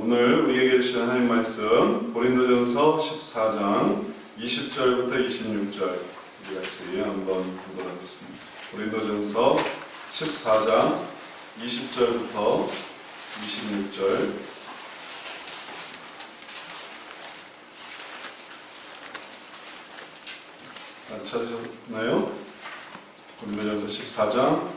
오늘 우리에게 주신 하나님 말씀 고린도전서 14장 20절부터 26절 우리 같이 한번 보도록 하겠습니다. 고린도전서 14장 20절부터 26절 찾으셨나요? 고린도전서 14장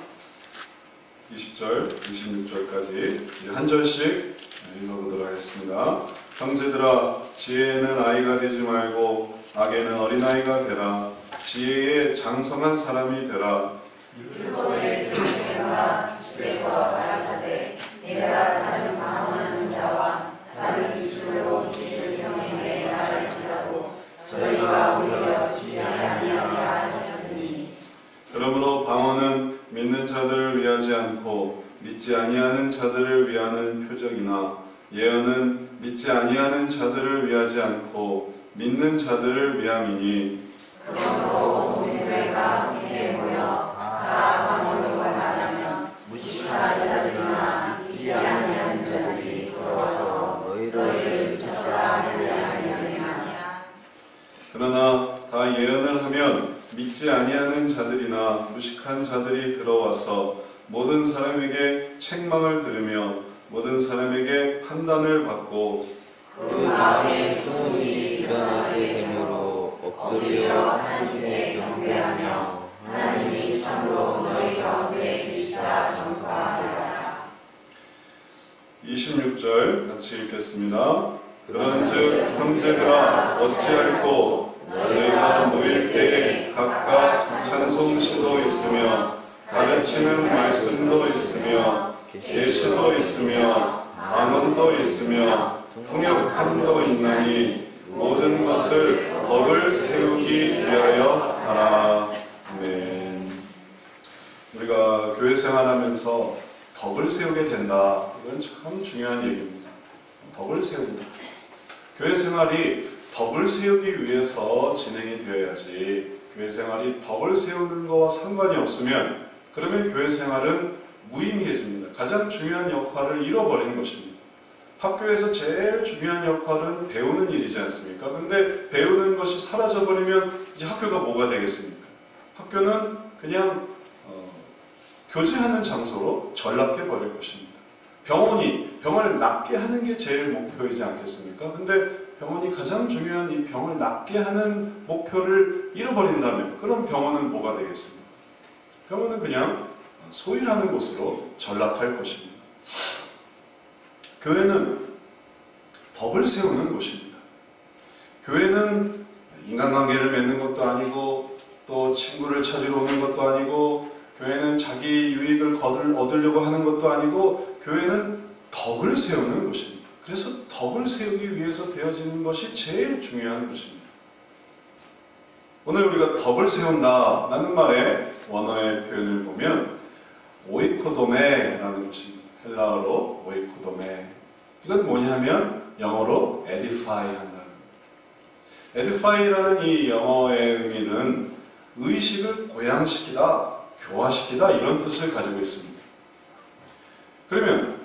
20절, 26절까지 한 절씩 읽어보도록 하겠습니다. 형제들아, 지혜에는 아이가 되지 말고 악에는 어린아이가 되라. 지혜에 장성한 사람이 되라. 율법의 교훈과 주께서 가라사대 내가 다른 방언하는 자와 다른 기술로 이를 성에게 말할지라도 저희가 오히려 지지 아니하리라 하셨으니. 그러므로 방언은 믿는 자들을 위하지 않고 믿지 아니하는 자들을 위하는 표적이나 예언은 믿지 아니하는 자들을 위하지 않고 믿는 자들을 위함이니. 그러므로 온 교회가 함께 모여 다 방언으로 말하며 무식한 자들이나 믿지 아니하는 자들이 들어와서 너희를 미쳤다 하지 아니하느냐. 그러나 다 예언을 하면 믿지 아니하는 자들이나 무식한 자들이 들어와서 모든 사람에게 책망을 들으며 모든 사람에게 판단을 받고 그 마음에 소문이 일어나게 되므로 엎드려 하나님께 경배하며 하나님이 참으로 너희 가운데 계시다 전파하리라. 26절 같이 읽겠습니다. 그런즉 형제들아, 어찌할꼬 너희가 모일 때에 각각 찬송시도 있으며 가르치는 말씀도 있으며 계시도 있으며 방언도 있으며 통역함도 있나니 모든 것을 덕을 세우기 위하여 하라. 아멘. 우리가 교회 생활하면서 덕을 세우게 된다. 이건 참 중요한 얘기입니다. 덕을 세운다. 교회 생활이 덕을 세우기 위해서 진행이 되어야지, 교회 생활이 덕을 세우는 것과 상관이 없으면 그러면 교회 생활은 무의미해집니다. 가장 중요한 역할을 잃어버리는 것입니다. 학교에서 제일 중요한 역할은 배우는 일이지 않습니까? 근데 배우는 것이 사라져버리면 이제 학교가 뭐가 되겠습니까? 학교는 그냥 교제하는 장소로 전락해버릴 것입니다. 병원이 병을 낫게 하는 게 제일 목표이지 않겠습니까? 근데 병원이 가장 중요한 이 병을 낫게 하는 목표를 잃어버린다면 그럼 병원은 뭐가 되겠습니까? 병원은 그냥 소일하는 곳으로 전락할 것입니다. 교회는 덕을 세우는 곳입니다. 교회는 인간관계를 맺는 것도 아니고 또 친구를 찾으러 오는 것도 아니고 교회는 자기 유익을 얻으려고 하는 것도 아니고 교회는 덕을 세우는 곳입니다. 그래서 덕을 세우기 위해서 되어지는 것이 제일 중요한 것입니다. 오늘 우리가 덕을 세운다라는 말의 원어의 표현을 보면 오이코도메라는 것입니다. 헬라어로 오이코도메. 이건 뭐냐면 영어로 edify 한다는 겁니다. edify라는 이 영어의 의미는 의식을 고양시키다, 교화시키다 이런 뜻을 가지고 있습니다. 그러면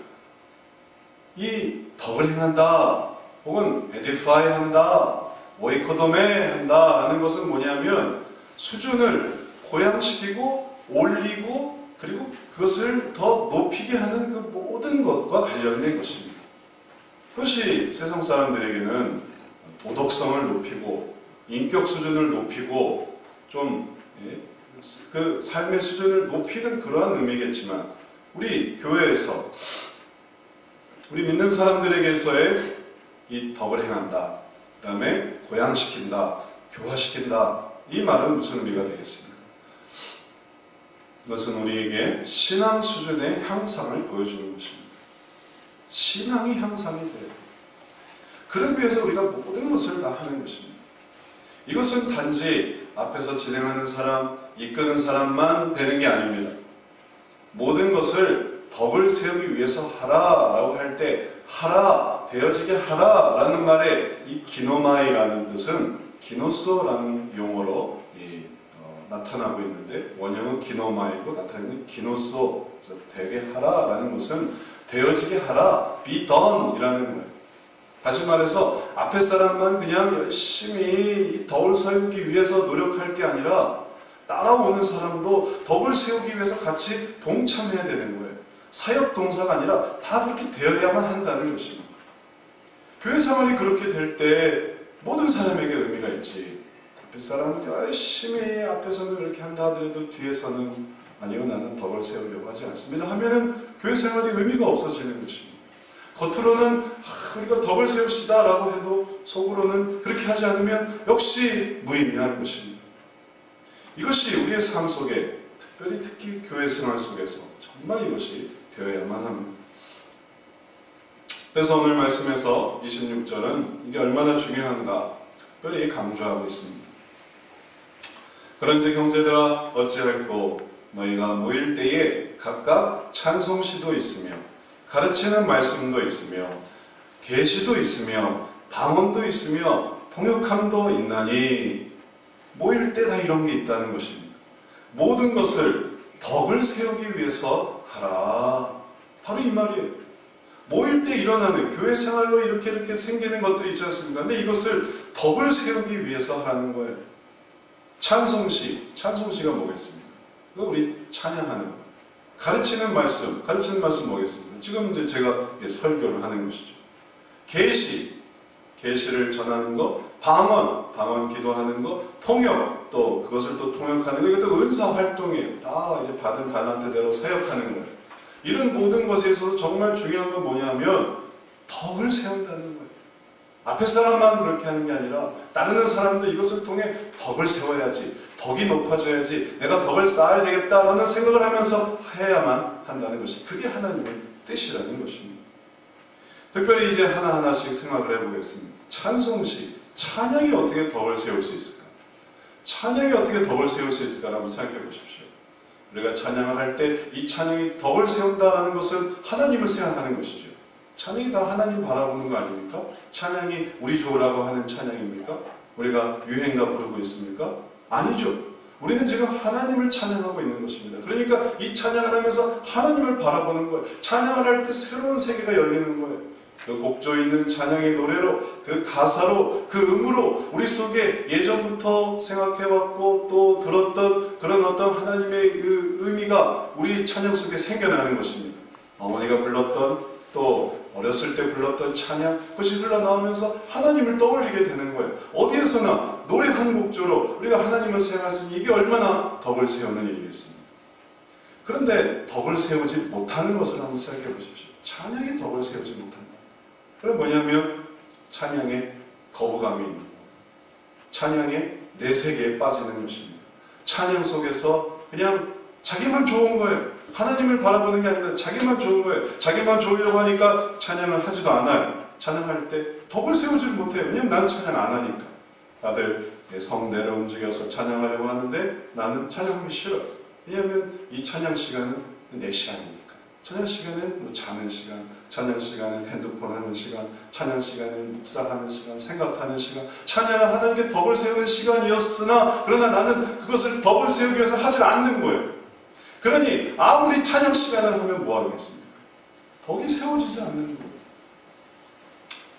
이 덕을 행한다 혹은 edify 한다, 오이코도메 한다라는 것은 뭐냐면 수준을 고양시키고 올리고 그리고 그것을 더 높이게 하는 그 모든 것과 관련된 것입니다. 그것이 세상 사람들에게는 도덕성을 높이고 인격 수준을 높이고 좀 그 삶의 수준을 높이는 그러한 의미겠지만 우리 교회에서 우리 믿는 사람들에게서의 이 덕을 행한다, 그 다음에 고양시킨다, 교화시킨다, 이 말은 무슨 의미가 되겠습니까? 이것은 우리에게 신앙 수준의 향상을 보여주는 것입니다. 신앙이 향상이 돼요. 그러기 위해서 우리가 모든 것을 다 하는 것입니다. 이것은 단지 앞에서 진행하는 사람, 이끄는 사람만 되는 게 아닙니다. 모든 것을 덕을 세우기 위해서 하라라고 할 때 하라, 되어지게 하라라는 말에 이 기노마이라는 뜻은 기노소라는 용어로 나타나고 있는데 원형은 기노마이고 나타내는 기노소, 되게 하라라는 것은 되어지게 하라, be done 이라는 거예요. 다시 말해서 앞에 사람만 그냥 열심히 덕을 세우기 위해서 노력할 게 아니라 따라오는 사람도 덕을 세우기 위해서 같이 동참해야 되는 거예요. 사역 동사가 아니라 다 그렇게 되어야만 한다는 것입니다. 교회 생활이 그렇게 될 때 모든 사람에게 의미가 있지. 앞에 사람은 열심히 앞에서는 그렇게 한다 하더라도 뒤에서는 아니요, 나는 덕을 세우려고 하지 않습니다 하면은 교회 생활이 의미가 없어지는 것입니다. 겉으로는 우리가 덕을 세웁시다 라고 해도 속으로는 그렇게 하지 않으면 역시 무의미한 것입니다. 이것이 우리의 삶 속에, 특히 교회 생활 속에서 정말 이것이 되어야만 합니다. 그래서 오늘 말씀에서 26절은 이게 얼마나 중요한가 특별히 강조하고 있습니다. 그런즉 형제들아 어찌할꼬 너희가 모일 때에 각각 찬송시도 있으며 가르치는 말씀도 있으며 계시도 있으며 방언도 있으며 통역함도 있나니 모일 때 다 이런 게 있다는 것입니다. 모든 것을 덕을 세우기 위해서 하라. 바로 이 말이에요. 모일 때 일어나는 교회 생활로 이렇게 생기는 것들이 있지 않습니까? 근데 이것을 덕을 세우기 위해서 하라는 거예요. 찬송시가 뭐겠습니까? 그거 우리 찬양하는 거. 가르치는 말씀 뭐겠습니까? 지금 이제 제가 설교를 하는 것이죠. 계시를 전하는 거, 방언 기도하는 거, 통역, 또 그것을 또 통역하는 거, 이것도 은사 활동이에요. 다 이제 받은 달란트대로 사역하는 거예요. 이런 모든 것에 있어서 정말 중요한 건 뭐냐면 덕을 세운다는 거예요. 앞에 사람만 그렇게 하는 게 아니라 따르는 사람도 이것을 통해 덕을 세워야지, 덕이 높아져야지, 내가 덕을 쌓아야 되겠다라는 생각을 하면서 해야만 한다는 것이, 그게 하나님의 뜻이라는 것입니다. 특별히 이제 하나하나씩 생각을 해보겠습니다. 찬양이 어떻게 덕을 세울 수 있을까? 찬양이 어떻게 덕을 세울 수 있을까? 한번 생각해 보십시오. 우리가 찬양을 할 때 이 찬양이 덕을 세운다라는 것은 하나님을 생각하는 것이죠. 찬양이 다 하나님 바라보는 거 아닙니까? 찬양이 우리 좋으라고 하는 찬양입니까? 우리가 유행가 부르고 있습니까? 아니죠. 우리는 지금 하나님을 찬양하고 있는 것입니다. 그러니까 이 찬양을 하면서 하나님을 바라보는 거예요. 찬양을 할 때 새로운 세계가 열리는 거예요. 그 곡조 있는 찬양의 노래로, 그 가사로, 그 음으로 우리 속에 예전부터 생각해왔고 또 들었던 그런 어떤 하나님의 그 의미가 우리 찬양 속에 생겨나는 것입니다. 어머니가 불렀던, 또 어렸을 때 불렀던 찬양, 그것이 흘러나오면서 하나님을 떠올리게 되는 거예요. 어디에서나 노래 한 곡조로 우리가 하나님을 생각했으니 이게 얼마나 덕을 세우는 일이겠습니까? 그런데 덕을 세우지 못하는 것을 한번 생각해 보십시오. 찬양이 덕을 세우지 못한다. 그럼 뭐냐면 찬양에 거부감이 있는 거예요. 찬양에 내세계에 빠지는 것입니다. 찬양 속에서 그냥 자기만 좋은 거예요. 하나님을 바라보는 게 아니라 자기만 좋은 거예요. 자기만 좋으려고 하니까 찬양을 하지도 않아요. 찬양할 때 덕을 세우지 못해요. 왜냐면 난 찬양 안 하니까. 다들 성내를 움직여서 찬양하려고 하는데 나는 찬양하기 싫어요. 왜냐하면 이 찬양 시간은 내 시간이니까. 찬양 시간은 자는 시간, 찬양 시간은 핸드폰 하는 시간, 찬양 시간은 묵상하는 시간, 생각하는 시간, 찬양을 하나님께 덕을 세우는 시간이었으나 그러나 나는 그것을 덕을 세우기 위해서 하지 않는 거예요. 그러니 아무리 찬양 시간을 하면 뭐 하겠습니까? 덕이 세워지지 않는 거예요.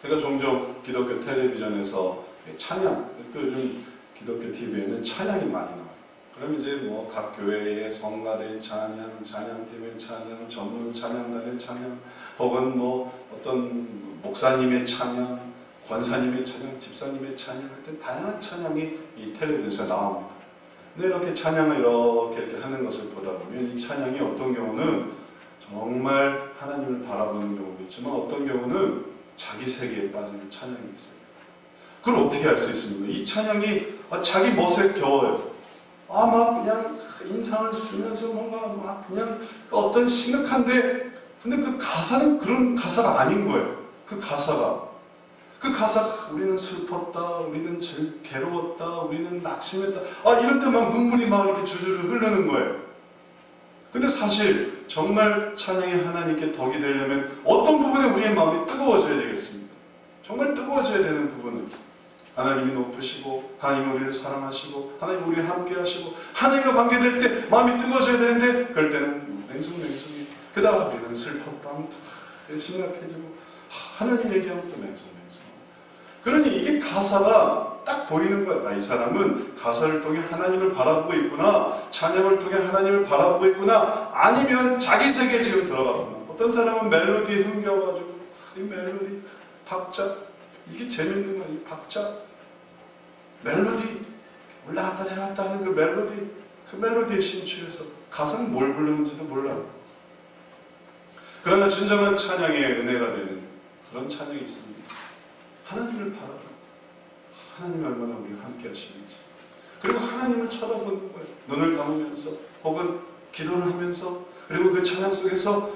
제가 종종 기독교 텔레비전에서 찬양, 또 요즘 기독교 TV에는 찬양이 많이 나와요. 그럼 이제 뭐 각 교회의 성가대 찬양, 찬양팀의 찬양, 전문 찬양단의 찬양, 혹은 뭐 어떤 목사님의 찬양, 권사님의 찬양, 집사님의 찬양 할 때 다양한 찬양이 이 텔레비전에서 나옵니다. 근데 이렇게 찬양을 이렇게 하는 것을 보다 보면 이 찬양이 어떤 경우는 정말 하나님을 바라보는 경우도 있지만 어떤 경우는 자기 세계에 빠지는 찬양이 있어요. 그걸 어떻게 알 수 있습니까? 이 찬양이 자기 멋에 겨워요. 막 그냥 인상을 쓰면서 뭔가 막 그냥 어떤 심각한데 근데 그 가사는 그런 가사가 아닌 거예요. 그 가사가 우리는 슬펐다, 우리는 괴로웠다, 우리는 낙심했다, 이럴 때 막 눈물이 막 이렇게 주르르 흐르는 거예요. 근데 사실 정말 찬양이 하나님께 덕이 되려면 어떤 부분에 우리의 마음이 뜨거워져야 되겠습니까? 정말 뜨거워져야 되는 부분은 하나님이 높으시고 하나님 우리를 사랑하시고 하나님 우리와 함께 하시고 하나님과 관계될 때 마음이 뜨거워져야 되는데 그럴 때는 맹숭맹숭이 그 다음 우리는 슬펐다 하면 또 심각해지고 하나님 얘기하면 또 맹숭맹숭 그러니 이게 가사가 딱 보이는 거야. 이 사람은 가사를 통해 하나님을 바라보고 있구나, 찬양을 통해 하나님을 바라보고 있구나, 아니면 자기 세계에 지금 들어가구나. 어떤 사람은 멜로디에 흥겨가지고 이 멜로디, 박자, 이게 재밌는 거야. 이 박자, 멜로디, 올라갔다 내려갔다 하는 그 멜로디, 그 멜로디에 심취해서 가사는 뭘 부르는지도 몰라. 그러나 진정한 찬양의 은혜가 되는 그런 찬양이 있습니다. 하나님을 바라봐. 하나님이 얼마나 우리와 함께 하시는지. 그리고 하나님을 쳐다보는 거예요. 눈을 감으면서 혹은 기도를 하면서, 그리고 그 찬양 속에서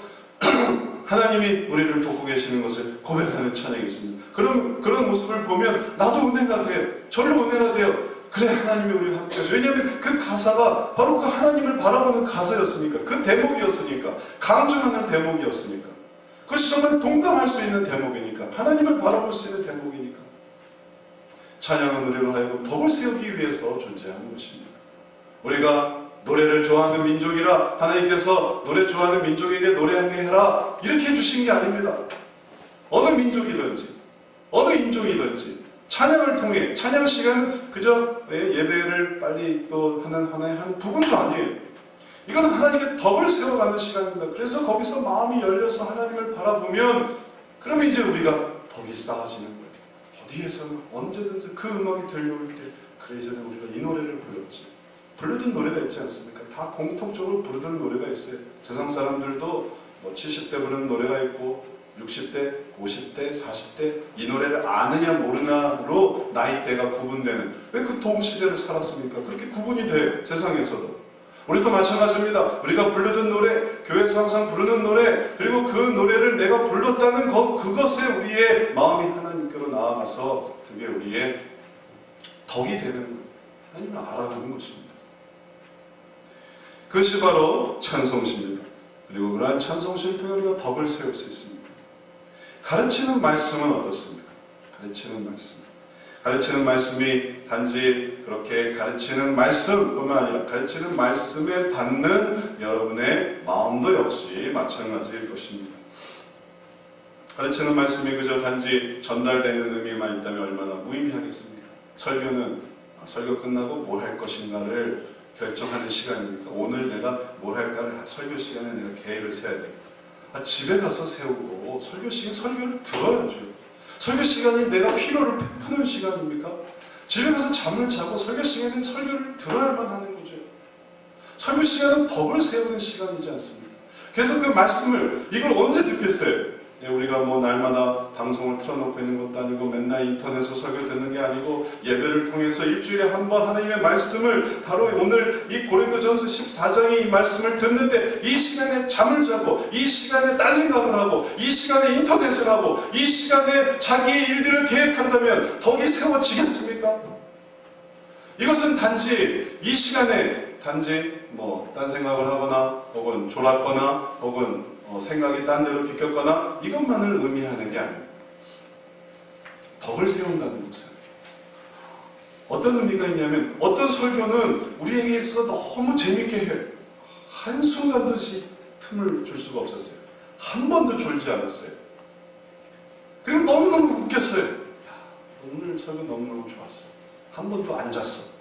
하나님이 우리를 돕고 계시는 것을 고백하는 찬양이 있습니다. 그런 모습을 보면 나도 은혜가 돼요. 절로 은혜가 돼요. 그래, 하나님이 우리와 함께 하죠. 왜냐하면 그 가사가 바로 그 하나님을 바라보는 가사였으니까, 그 대목이었으니까, 강조하는 대목이었으니까, 그것이 정말 동감할 수 있는 대목이니까, 하나님을 바라볼 수 있는 대목이니까. 찬양은 우리로 하여금 덕을 세우기 위해서 존재하는 것입니다. 우리가 노래를 좋아하는 민족이라 하나님께서 노래 좋아하는 민족에게 노래하게 해라 이렇게 해주신 게 아닙니다. 어느 민족이든지 어느 인종이든지 찬양을 통해, 찬양 시간은 그저 예배를 빨리 또 하는 하나의 한 부분도 아니에요. 이건 하나님께 덕을 세워가는 시간입니다. 그래서 거기서 마음이 열려서 하나님을 바라보면, 그러면 이제 우리가 덕이 쌓아지는 거예요. 어디에서나 언제든지 그 음악이 들려올 때, 그래 전에 우리가 이 노래를 불렀지, 부르던 노래가 있지 않습니까? 다 공통적으로 부르던 노래가 있어요. 세상 사람들도 뭐 70대 부르는 노래가 있고 60대, 50대, 40대 이 노래를 아느냐 모르나로 나이대가 구분되는, 왜 그 동시대를 살았습니까? 그렇게 구분이 돼, 세상에서도. 우리도 마찬가지입니다. 우리가 부르던 노래, 교회에서 항상 부르는 노래, 그리고 그 노래를 내가 불렀다는 그것에 우리의 마음이 하나님께로 나아가서 그게 우리의 덕이 되는 거예요. 하나님을 알아보는 것입니다. 그것이 바로 찬송시입니다. 그리고 그러한 찬송시를 통해 우리가 덕을 세울 수 있습니다. 가르치는 말씀은 어떻습니까? 가르치는 말씀이 단지 그렇게 가르치는 말씀뿐만 아니라 가르치는 말씀에 받는 여러분의 마음도 역시 마찬가지일 것입니다. 가르치는 말씀이 그저 단지 전달되는 의미만 있다면 얼마나 무의미하겠습니까? 설교는 설교 끝나고 뭘 할 것인가를 결정하는 시간입니까? 오늘 내가 뭘 할까를 설교 시간에 내가 계획을 세워야 되겠다. 집에 가서 세우고 설교 시간 설교를 들어야죠. 설교 시간이 내가 피로를 푸는 시간입니까? 집에 가서 잠을 자고 설교 시간에는 설교를 들어야만 하는 거죠. 설교 시간은 덕을 세우는 시간이지 않습니까? 그래서 그 말씀을 이걸 언제 듣겠어요? 우리가 뭐 날마다 방송을 틀어놓고 있는 것도 아니고 맨날 인터넷으로 설교 듣는 게 아니고 예배를 통해서 일주일에 한 번 하나님의 말씀을, 바로 오늘 이 고린도전서 14장의 이 말씀을 듣는데, 이 시간에 잠을 자고, 이 시간에 딴 생각을 하고, 이 시간에 인터넷을 하고, 이 시간에 자기의 일들을 계획한다면 덕이 세워지겠습니까? 이것은 단지 이 시간에 단지 뭐 딴 생각을 하거나 혹은 졸았거나 혹은 생각이 딴 데로 비켰거나 이것만을 의미하는 게 아니에요. 덕을 세운다는 것은 어떤 의미가 있냐면, 어떤 설교는 우리에게 있어서 너무 재밌게 해요. 한순간도 틈을 줄 수가 없었어요. 한 번도 졸지 않았어요. 그리고 너무너무 웃겼어요. 오늘 설교 너무너무 좋았어. 한 번도 안 잤어.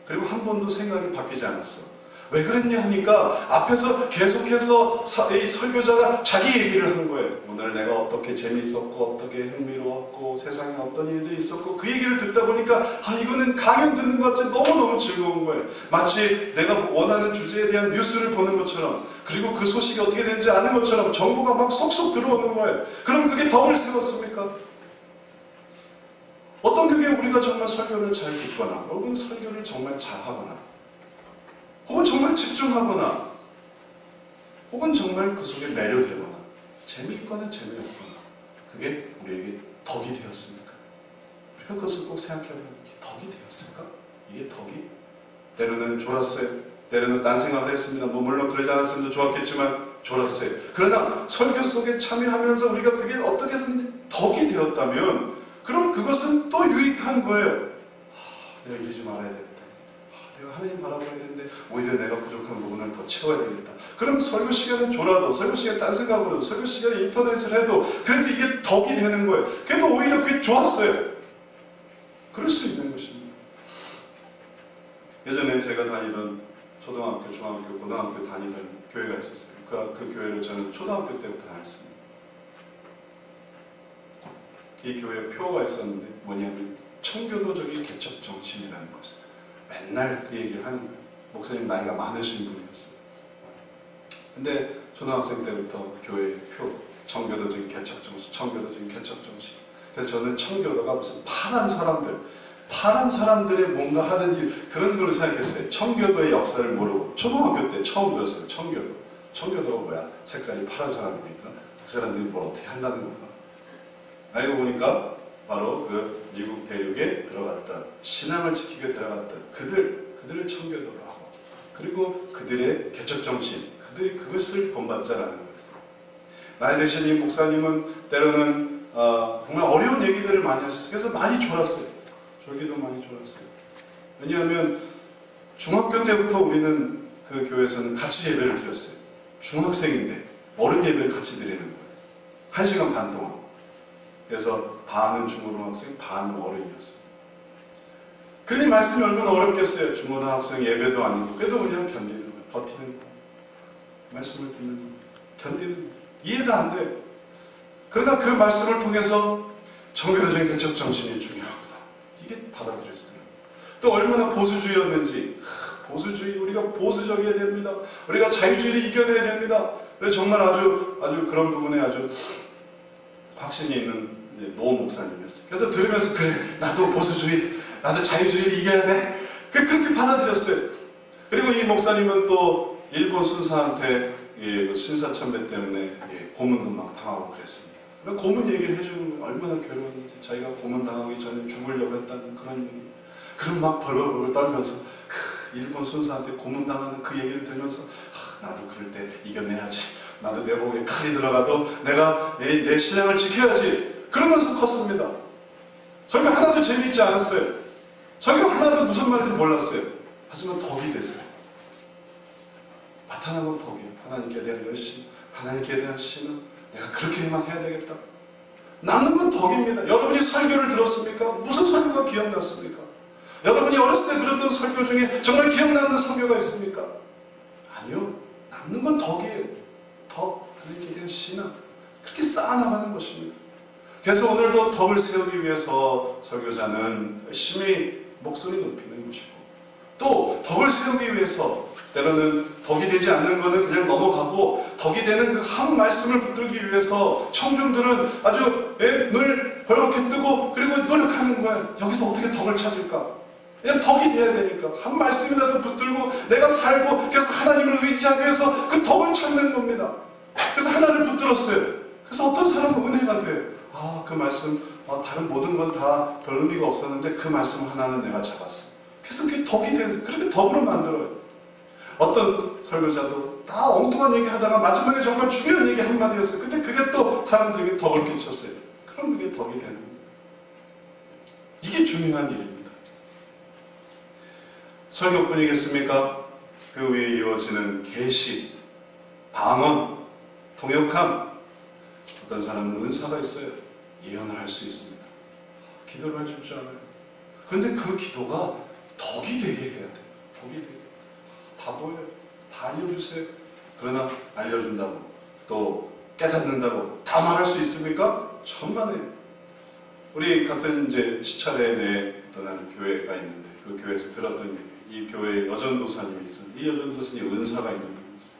그리고 한 번도 생각이 바뀌지 않았어. 왜 그랬냐 하니까 앞에서 계속해서 이 설교자가 자기 얘기를 한 거예요. 오늘 내가 어떻게 재밌었고 어떻게 흥미로웠고 세상에 어떤 일들이 있었고, 그 얘기를 듣다 보니까 이거는 강연 듣는 것 같이 너무너무 즐거운 거예요. 마치 내가 원하는 주제에 대한 뉴스를 보는 것처럼, 그리고 그 소식이 어떻게 되는지 아는 것처럼 정보가 막 쏙쏙 들어오는 거예요. 그럼 그게 덕을 세웠습니까? 어떤 경우에 우리가 정말 설교를 잘 듣거나 혹은 설교를 정말 잘하거나 혹은 정말 집중하거나 혹은 정말 그 속에 매료되거나 재미있거나 재미없거나, 그게 우리에게 덕이 되었습니까? 우리가 그것을 꼭 생각해보면 덕이 되었을까? 이게 덕이? 때로는 졸았어요. 때로는 딴 생각을 했습니다. 뭐 물론 그러지 않았으면 좋았겠지만 졸았어요. 그러나 설교 속에 참여하면서 우리가 그게 어떻게 해서든지 덕이 되었다면, 그럼 그것은 또 유익한 거예요. 내가 잊지 말아야 되겠다. 내가 하나님 바라봐야 되는데 오히려 내가 부족한 부분을 더 채워야 되겠다. 그럼 설교 시간에 졸아도, 설교 시간에 딴 생각을 해도, 설교 시간에 인터넷을 해도 그래도 이게 덕이 되는 거예요. 그래도 오히려 그게 좋았어요. 그럴 수 있는 것입니다. 예전에 제가 다니던 초등학교, 중학교, 고등학교 다니던 교회가 있었어요. 그 교회를 저는 초등학교 때부터 다녔습니다. 이 교회에 표어가 있었는데 뭐냐면 청교도적인 개척 정신이라는 것을 맨날 그 얘기를 하는 거예요. 목사님 나이가 많으신 분이었어요. 근데 초등학생 때부터 교회의 표, 청교도적인 개척 정신, 청교도적인 개척 정신. 그래서 저는 청교도가 무슨 파란 사람들의 뭔가 하는 일, 그런 걸로 생각했어요. 청교도의 역사를 모르고 초등학교 때 처음 들었어요. 청교도가 뭐야? 색깔이 파란 사람이니까 그 사람들이 뭘 어떻게 한다는 건가. 알고 보니까 바로 그 미국 대륙에 들어갔던, 신앙을 지키게 데려갔던 그들을 청교도로 하고, 그리고 그들의 개척 정신, 그들이 그것을 본받자라는 거였어요. 나이 드신 이 목사님은 때로는 정말 어려운 얘기들을 많이 하셨어요. 그래서 많이 졸았어요. 졸기도 많이 졸았어요. 왜냐하면 중학교 때부터 우리는 그 교회에서는 같이 예배를 드렸어요. 중학생인데 어른 예배를 같이 드리는 거예요. 1시간 반 동안. 그래서 반은 중고등학생, 반은 어른이었어요. 그러니 말씀이 얼마나 어렵겠어요. 중고등학생 예배도 아니고 그래도 그냥 견디는 거예요. 버티는 거예요. 말씀을 듣는 거예요. 견디는 거예요. 이해도 안 돼요. 그러나 그 말씀을 통해서 청교도적인 개척 정신이 중요하구나. 이게 받아들여지더라고요. 또 얼마나 보수주의였는지, 보수주의, 우리가 보수적이어야 됩니다. 우리가 자유주의를 이겨내야 됩니다. 그래서 정말 아주 그런 부분에 아주 확신이 있는 노 목사님이었어요. 그래서 들으면서 그래, 나도 보수주의, 나도 자유주의를 이겨야 돼. 그렇게 받아들였어요. 그리고 이 목사님은 또 일본 순사한테 신사참배 때문에 고문도 막 당하고 그랬습니다. 고문 얘기를 해주는 거 얼마나 괴로웠는지, 자기가 고문 당하기 전에 죽으려고 했다는 그런 얘기. 그럼 막 벌벌벌 떨면서 일본 순사한테 고문 당하는 그 얘기를 들으면서 나도 그럴 때 이겨내야지. 나도 내 목에 칼이 들어가도 내가 내 신앙을 지켜야지. 그러면서 컸습니다. 설교 하나도 재미있지 않았어요. 설교 하나도 무슨 말인지 몰랐어요. 하지만 덕이 됐어요. 나타나면 덕이에요. 하나님께 대한 열심, 하나님께 대한 신앙, 내가 그렇게만 해야 되겠다. 남는 건 덕입니다. 여러분이 설교를 들었습니까? 무슨 설교가 기억났습니까? 여러분이 어렸을 때 들었던 설교 중에 정말 기억나는 설교가 있습니까? 아니요. 남는 건 덕이에요. 덕, 하나님께 대한 신앙, 그렇게 쌓아나가는 것입니다. 그래서 오늘도 덕을 세우기 위해서 설교자는 열심히 목소리 높이는 것이고, 또 덕을 세우기 위해서 때로는 덕이 되지 않는 것은 그냥 넘어가고, 덕이 되는 그 한 말씀을 붙들기 위해서 청중들은 아주 늘 벌겋게 뜨고 그리고 노력하는 거예요. 여기서 어떻게 덕을 찾을까? 그냥 덕이 돼야 되니까 한 말씀이라도 붙들고 내가 살고, 그래서 하나님을 의지하기 위해서 그 덕을 찾는 겁니다. 그래서 하나를 붙들었어요. 그래서 어떤 사람은 은혜가 돼요. 그 말씀, 다른 모든 건 다 별 의미가 없었는데 그 말씀 하나는 내가 잡았어. 그래서 그게 덕이 돼서 그렇게 덕으로 만들어요. 어떤 설교자도 다 엉뚱한 얘기 하다가 마지막에 정말 중요한 얘기 한마디였어요. 근데 그게 또 사람들에게 덕을 끼쳤어요. 그럼 그게 덕이 되는 거예요. 이게 중요한 일입니다. 설교뿐이겠습니까? 그 위에 이루어지는 계시, 방언, 통역함, 어떤 사람은 은사가 있어요. 예언을 할 수 있습니다. 기도를 해줄 줄 알아요. 그런데 그 기도가 덕이 되게 해야 돼요. 덕이 되게. 다 보여요. 다 알려주세요. 그러나 알려준다고, 또 깨닫는다고 다 말할 수 있습니까? 천만에요. 우리 같은 이제 시차례 내에 떠나는 교회가 있는데, 그 교회에서 들었던 얘기, 이 교회에 여전도사님이 있었는데, 이 여전도사님이 은사가 있는 분이었어요.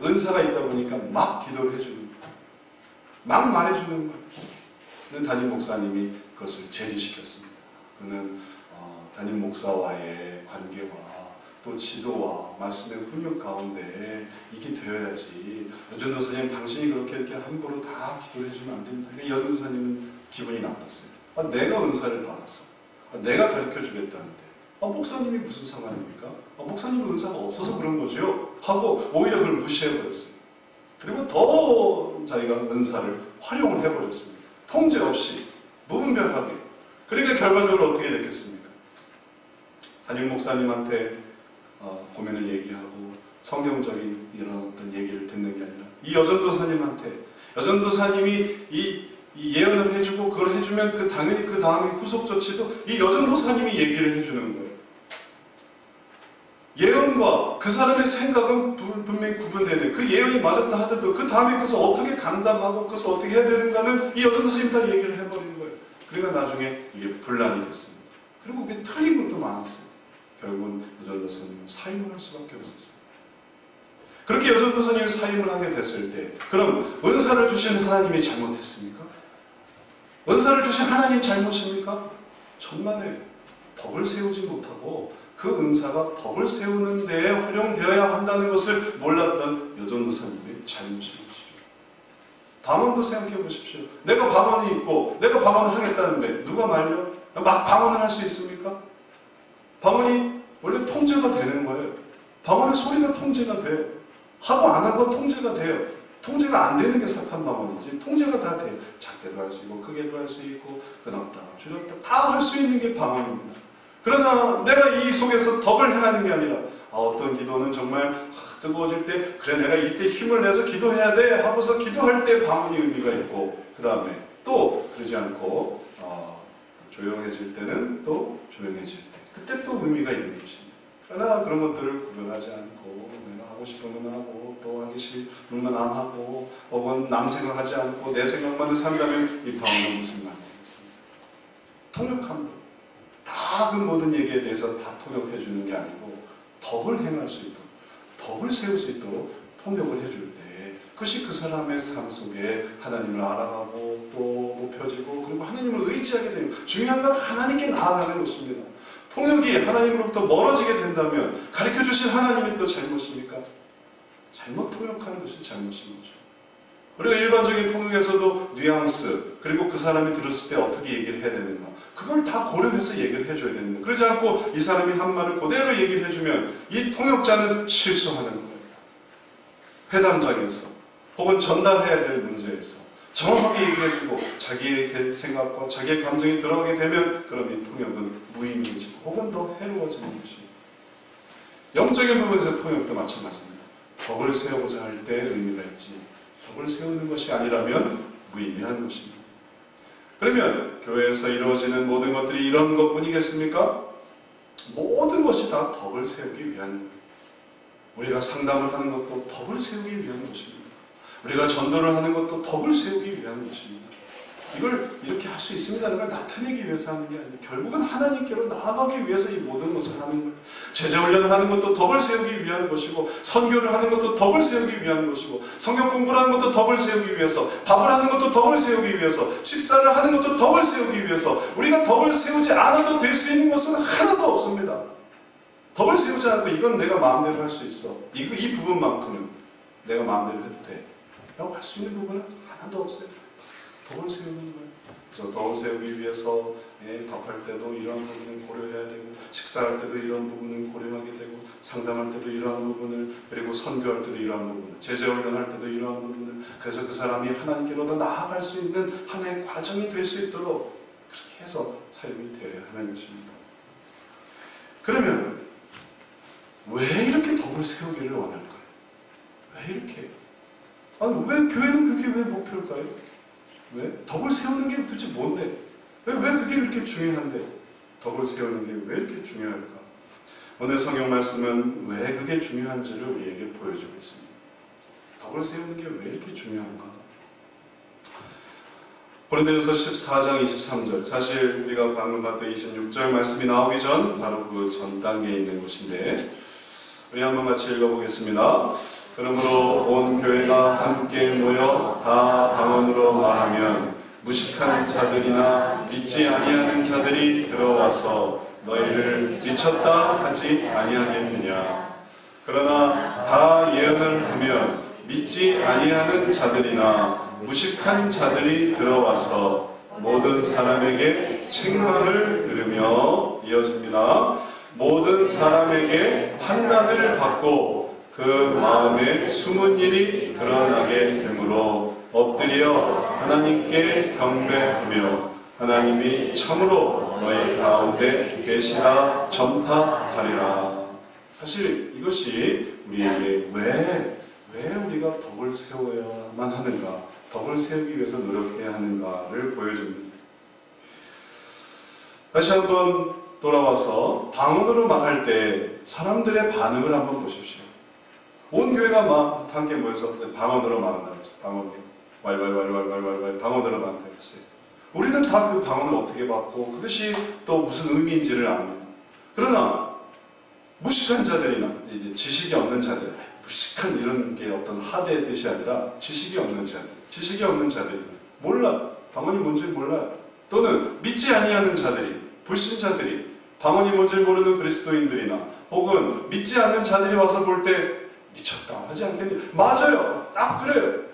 은사가 있다 보니까 막 기도를 해주는 거예요. 막 말해주는 거예요. 그는 담임 목사님이 그것을 제지시켰습니다. 그는 담임 목사와의 관계와 또 지도와 말씀의 훈육 가운데 이게 되어야지. 여전도사님, 당신이 그렇게 이렇게 함부로 다 기도해 주면 안 됩니다. 그러니까 여전도사님은 기분이 나빴어요. 내가 은사를 받아서, 내가 가르쳐 주겠다는데, 목사님이 무슨 상관입니까? 목사님은 은사가 없어서 그런 거죠 하고 오히려 그걸 무시해버렸어요. 그리고 더 자기가 은사를 활용을 해버렸습니다. 통제 없이 무분별하게. 그러니까 결과적으로 어떻게 됐겠습니까? 담임 목사님한테 고민을 얘기하고 성경적인 이런 어떤 얘기를 듣는 게 아니라 이 여전도사님한테, 여전도사님이 이 이 예언을 해주고 그걸 해주면 그 당연히 그 다음에 후속 조치도 이 여전도사님이 얘기를 해주는 거예요. 예언과 그 사람의 생각은 분명히 구분돼야 돼요. 그 예언이 맞았다 하더라도 그 다음에 그것을 어떻게 감당하고 그것을 어떻게 해야 되는가는 이 여전도사님이 다 얘기를 해버리는 거예요. 그러니까 나중에 이게 분란이 됐습니다. 그리고 그게 틀린 것도 많았어요. 결국은 여전도사님은 사임을 할 수밖에 없었어요. 그렇게 여전도사님이 사임을 하게 됐을 때 그럼 은사를 주신 하나님이 잘못했습니까? 은사를 주신 하나님 잘못입니까? 천만에 덕을 세우지 못하고 그 은사가 덕을 세우는 데에 활용되어야 한다는 것을 몰랐던 여전도사님의 잘못인 것이죠. 방언도 생각해 보십시오. 내가 방언이 있고 내가 방언을 하겠다는데 누가 말려? 막 방언을 할 수 있습니까? 방언이 원래 통제가 되는 거예요. 방언의 소리가 통제가 돼요. 하고 안 하고 통제가 돼요. 통제가 안 되는 게 사탄 방언이지 통제가 다 돼요. 작게도 할 수 있고 크게도 할 수 있고 끊었다 줄였다 다 할 수 있는 게 방언입니다. 그러나 내가 이 속에서 덕을 행하는 게 아니라 어떤 기도는 정말 뜨거워질 때 그래 내가 이때 힘을 내서 기도해야 돼 하고서 기도할 때 방언이 의미가 있고 그 다음에 또 그러지 않고 조용해질 때는 또 조용해질 때 그때 또 의미가 있는 것입니다. 그러나 그런 것들을 구별하지 않고 내가 하고 싶은 건 하고 또 하기 싫은 건 안 하고 혹은 남 생각하지 않고 내 생각만 산다면 이 방언은 무슨 말이겠습니까? 통역합니다. 다 그 모든 얘기에 대해서 다 통역해 주는 게 아니고 덕을 행할 수 있도록 덕을 세울 수 있도록 통역을 해줄 때 그것이 그 사람의 삶 속에 하나님을 알아가고 또 높여지고 그리고 하나님을 의지하게 되는 중요한 건 하나님께 나아가는 것입니다. 통역이 하나님으로부터 멀어지게 된다면 가르쳐 주신 하나님이 또 잘못입니까? 잘못 통역하는 것이 잘못인 거죠. 우리가 일반적인 통역에서도 뉘앙스 그리고 그 사람이 들었을 때 어떻게 얘기를 해야 되는가 그걸 다 고려해서 얘기를 해줘야 됩니다. 그러지 않고 이 사람이 한 말을 그대로 얘기를 해주면 이 통역자는 실수하는 거예요. 회담장에서 혹은 전달해야 될 문제에서 정확하게 얘기해주고 자기의 생각과 자기의 감정이 들어가게 되면 그럼 이 통역은 무의미해지고 혹은 더 해로워지는 것입니다. 영적인 부분에서 통역도 마찬가지입니다. 덕을 세우고자 할 때 의미가 있지 덕을 세우는 것이 아니라면 무의미한 것입니다. 그러면 교회에서 이루어지는 모든 것들이 이런 것뿐이겠습니까? 모든 것이 다 덕을 세우기 위한 거예요. 우리가 상담을 하는 것도 덕을 세우기 위한 것입니다. 우리가 전도를 하는 것도 덕을 세우기 위한 것입니다. 이걸 이렇게 할 수 있습니다라는 걸 나타내기 위해서 하는 게 아니에요. 결국은 하나님께로 나아가기 위해서 이 모든 것을 하는 거예요. 제자훈련을 하는 것도 덕을 세우기 위한 것이고 선교를 하는 것도 덕을 세우기 위한 것이고 성경 공부를 하는 것도 덕을 세우기 위해서 밥을 하는 것도 덕을 세우기 위해서 식사를 하는 것도 덕을 세우기 위해서 우리가 덕을 세우지 않아도 될 수 있는 것은 하나도 없습니다. 덕을 세우지 않고 이건 내가 마음대로 할 수 있어. 이 부분만큼은 내가 마음대로 해도 돼. 라고 할 수 있는 부분은 하나도 없어요. 덕을 세우는 거예요. 그래서 덕을 세우기 위해서 밥할 때도 이러한 부분을 고려해야 되고 식사할 때도 이런 부분을 고려하게 되고 상담할 때도 이러한 부분을 그리고 선교할 때도 이러한 부분을 제자훈련할 때도 이러한 부분을 그래서 그 사람이 하나님께로 더 나아갈 수 있는 하나의 과정이 될 수 있도록 그렇게 해서 사용이 되어야 하는 것입니다. 그러면 왜 이렇게 덕을 세우기를 원할까요? 왜 이렇게? 아니 왜 교회는 그게 왜 목표일까요? 왜? 덕을 세우는 게 도대체 뭔데? 왜 그게 그렇게 중요한데? 덕을 세우는 게 왜 이렇게 중요할까? 오늘 성경 말씀은 왜 그게 중요한지를 우리에게 보여주고 있습니다. 덕을 세우는 게 왜 이렇게 중요한가? 고린도전서 14장 23절 사실 우리가 방금 봤던 26절 말씀이 나오기 전 바로 그 전 단계에 있는 것인데 우리 한번 같이 읽어보겠습니다. 그러므로 온 교회가 함께 모여 다 방언으로 말하면 무식한 자들이나 믿지 아니하는 자들이 들어와서 너희를 미쳤다 하지 아니하겠느냐. 그러나 다 예언을 하면 믿지 아니하는 자들이나 무식한 자들이 들어와서 모든 사람에게 책망을 들으며 이어집니다. 모든 사람에게 판단을 받고 그 마음에 숨은 일이 드러나게 되므로 엎드려 하나님께 경배하며 하나님이 참으로 너희 가운데 계시다 전파하리라. 사실 이것이 우리에게 왜 우리가 덕을 세워야만 하는가 덕을 세우기 위해서 노력해야 하는가를 보여줍니다. 다시 한번 돌아와서 방언으로 말할 때 사람들의 반응을 한번 보십시오. 온 교회가 막 함께 모여서 방언으로 말한다고 했어요. 방언이 왈왈왈왈왈왈 방언으로 말한다고 했어요. 우리는 다 그 방언을 어떻게 받고 그것이 또 무슨 의미인지를 압니다. 그러나 무식한 자들이나 이제 지식이 없는 자들, 무식한 이런 게 어떤 하대의 뜻이 아니라 지식이 없는 자들이 몰라. 방언이 뭔지 몰라요. 또는 믿지 아니하는 자들이, 불신자들이 방언이 뭔지 모르는 그리스도인들이나 혹은 믿지 않는 자들이 와서 볼 때 미쳤다 하지 않겠니? 맞아요. 딱 그래요.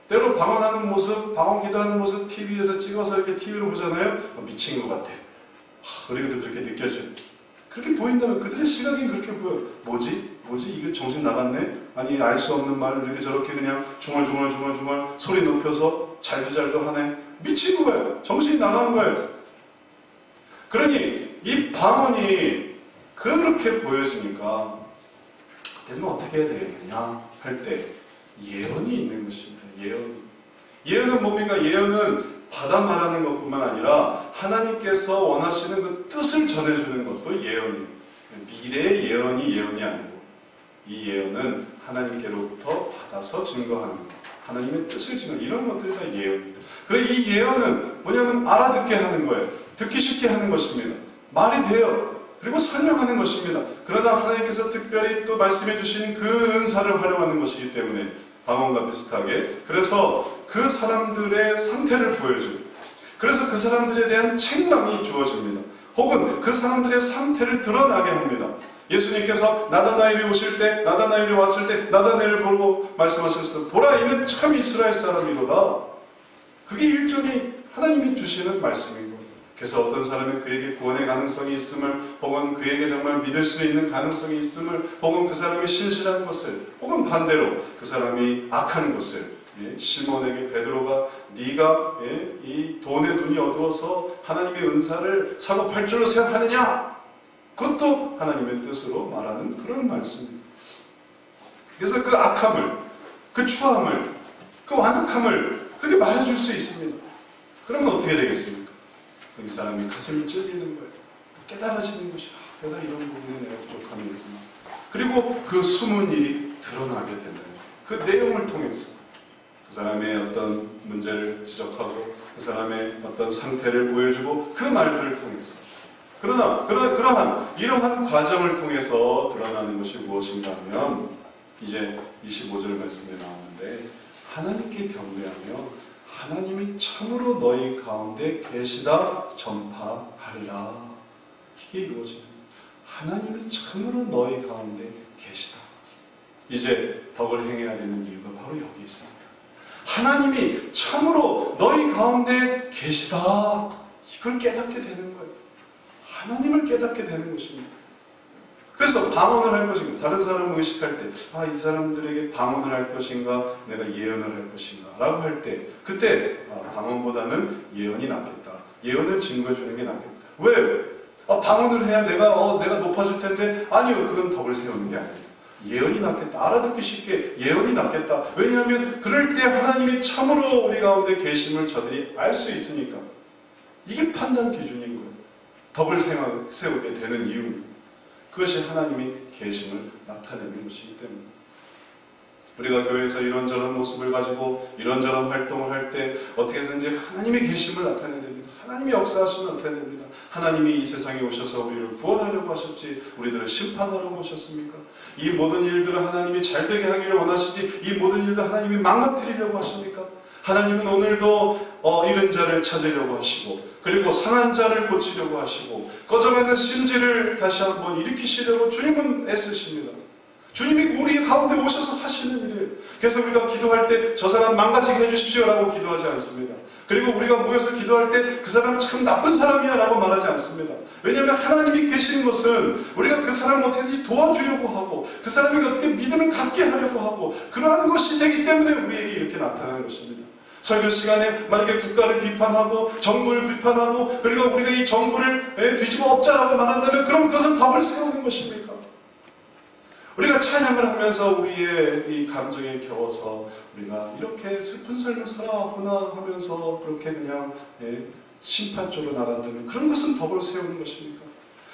때로 방언하는 모습, 방언 기도하는 모습 TV에서 찍어서 이렇게 TV로 보잖아요. 미친 것 같아. 그리고도 그렇게 느껴져요. 그렇게 보인다면 그들의 시각이 그렇게 보여요. 뭐지? 이거 정신 나갔네? 아니 알 수 없는 말을 이렇게 저렇게 그냥 중얼중얼 소리 높여서 잘도 하네. 미친 거예요. 정신이 나간 거예요. 그러니 이 방언이 그렇게 보여지니까 그때는 어떻게 해야 되겠느냐 할 때 예언이 있는 것입니다. 예언은 뭡니까? 예언은 받아 말하는 것뿐만 아니라 하나님께서 원하시는 그 뜻을 전해주는 것도 예언이에요. 미래의 예언이 아니고 이 예언은 하나님께로부터 받아서 증거하는 것, 하나님의 뜻을 증거하는 이런 것들이 다 예언입니다. 그래서 이 예언은 뭐냐면 알아듣게 하는 거예요. 듣기 쉽게 하는 것입니다. 말이 돼요. 그리고 설명하는 것입니다. 그러나 하나님께서 특별히 또 말씀해 주신 그 은사를 활용하는 것이기 때문에 방언과 비슷하게 그래서 그 사람들의 상태를 보여줘요. 그래서 그 사람들에 대한 책망이 주어집니다. 혹은 그 사람들의 상태를 드러나게 합니다. 예수님께서 나다나엘이 오실 때, 나다나엘이 왔을 때 나다나엘을 보고 말씀하셨어요. 보라, 이는 참 이스라엘 사람이로다. 그게 일종의 하나님이 주시는 말씀인 겁니다. 그래서 어떤 사람은 그에게 구원의 가능성이 있음을, 혹은 그에게 정말 믿을 수 있는 가능성이 있음을, 혹은 그 사람이 신실한 것을, 혹은 반대로 그 사람이 악한 것을, 시몬에게 베드로가 네가 이 돈의 눈이 어두워서 하나님의 은사를 사고 팔 줄로 생각하느냐? 그것도 하나님의 뜻으로 말하는 그런 말씀입니다. 그래서 그 악함을, 그 추함을, 그 완악함을 그렇게 말해줄 수 있습니다. 그러면 어떻게 되겠습니까? 그 사람이 가슴이 찔리는 거예요. 깨달아지는 것이 내가 이런 부분에 내가 부족함이 있구나. 그리고 그 숨은 일이 드러나게 되는 그 내용을 통해서 그 사람의 어떤 문제를 지적하고 그 사람의 어떤 상태를 보여주고 그 말들을 통해서 그러나 이러한 과정을 통해서 드러나는 것이 무엇인가 하면 이제 25절 말씀에 나오는데 하나님께 경배하며 하나님이 참으로 너희 가운데 계시다 전파하리라. 이게 이루어지는 하나님이 참으로 너희 가운데 계시다. 이제 덕을 행해야 되는 이유가 바로 여기 있습니다. 하나님이 참으로 너희 가운데 계시다. 이걸 깨닫게 되는 거예요. 하나님을 깨닫게 되는 것입니다. 그래서 방언을 할 것인가, 다른 사람을 의식할 때, 이 사람들에게 방언을 할 것인가, 내가 예언을 할 것인가 라고 할 때, 그때 방언보다는 예언이 낫겠다. 예언을 증거해 주는 게 낫겠다. 왜? 방언을 해야 내가 높아질 텐데, 아니요, 그건 덕을 세우는 게 아니에요. 예언이 낫겠다. 알아듣기 쉽게 예언이 낫겠다. 왜냐하면 그럴 때 하나님이 참으로 우리 가운데 계심을 저들이 알 수 있으니까. 이게 판단 기준인 거예요. 덕을 세우게 되는 이유입니다. 그것이 하나님이 계심을 나타내는 것이기 때문에 우리가 교회에서 이런저런 모습을 가지고 이런저런 활동을 할 때 어떻게 해서든지 하나님의 계심을 나타내야 됩니다. 하나님의 역사하심을 나타내야 됩니다. 하나님이 이 세상에 오셔서 우리를 구원하려고 하셨지 우리들을 심판하려고 오셨습니까? 이 모든 일들을 하나님이 잘되게 하기를 원하시지 이 모든 일들 하나님이 망가뜨리려고 하십니까? 하나님은 오늘도 잃은 자를 찾으려고 하시고 그리고 상한 자를 고치려고 하시고 꺼져가는 심지를 다시 한번 일으키시려고 주님은 애쓰십니다. 주님이 우리 가운데 오셔서 하시는 일이에요. 그래서 우리가 기도할 때 저 사람 망가지게 해주십시오 라고 기도하지 않습니다. 그리고 우리가 모여서 기도할 때 그 사람 참 나쁜 사람이야 라고 말하지 않습니다. 왜냐하면 하나님이 계시는 것은 우리가 그 사람을 어떻게든지 도와주려고 하고 그 사람이 어떻게 믿음을 갖게 하려고 하고 그러한 것이 되기 때문에 우리에게 이렇게 나타나는 것입니다. 설교 시간에 만약에 국가를 비판하고 정부를 비판하고 그리고 우리가 이 정부를 뒤집어 엎자라고 말한다면 그럼 그것은 덕을 세우는 것입니까? 우리가 찬양을 하면서 우리의 이 감정에 겨워서 우리가 이렇게 슬픈 삶을 살아왔구나 하면서 그렇게 그냥 심판 쪽으로 나간다면 그런 것은 덕을 세우는 것입니까?